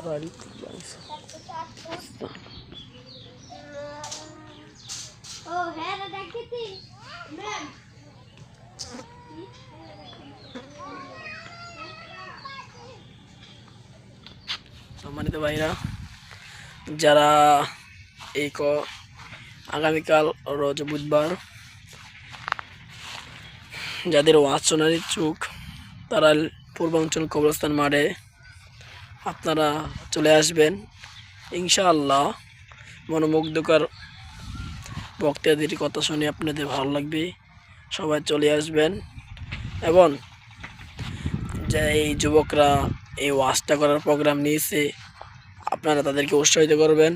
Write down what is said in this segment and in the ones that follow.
তারাইল সম্মানিত ভাইরা, যারা এই আগামীকাল রোজ বুধবার যাদের ওয়াজ শোনার ইচ্ছুক, তারা পূর্বাঞ্চল কবরস্থান মাঠে আপনারা চলে আসবেন। ইনশাআল্লাহ মনোমুগ্ধকর বক্তাদের কথা শুনে আপনাদের ভালো লাগবে। সবাই চলে আসবেন এবং যে এই যুবকরা এই ওয়াজটা করার প্রোগ্রাম নিয়েছে, আপনারা তাদেরকে উৎসাহিত করবেন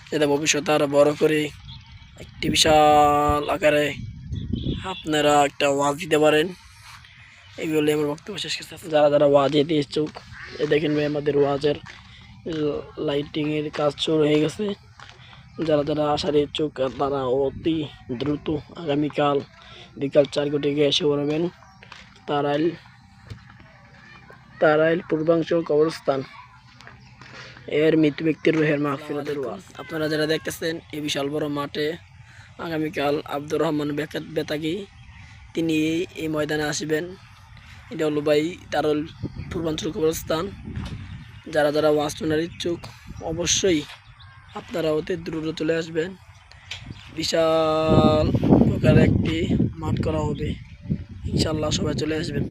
যাতে ভবিষ্যতে আরও বড় করে একটি বিশাল আকারে আপনারা একটা ওয়াজ দিতে পারেন। এইগুলো আমার বক্তব্য শেষ করতে। যারা যারা ওয়াজ দিতে ইচ্ছুক, দেখেন ভাই আমাদের ওয়াজের লাইটিংয়ের কাজ শুরু হয়ে গেছে। যারা যারা আসার ইচ্ছুক তারা অতি দ্রুত আগামীকাল বিকাল 4 ঘটিকে এসে পড়বেন তারাইল পূর্বাঞ্চল কবরস্থান এর মৃত ব্যক্তির রুহের মাগফিরাতের ওয়াজ। আপনারা যারা দেখতেছেন এই বিশাল বড় মাঠে আগামীকাল আব্দুর রহমান বেতাগী তিনি এই ময়দানে আসবেন। এটা হলো ভাই তারাইল পূর্বাঞ্চল কবরস্থান। যারা যারা ওয়াজ শোনার ইচ্ছুক অবশ্যই আপনারা অতি দ্রুত চলে আসবেন। বিশাল প্রকার একটি মাঠ করা হবে, ইনশাআল্লাহ সবাই চলে আসবেন।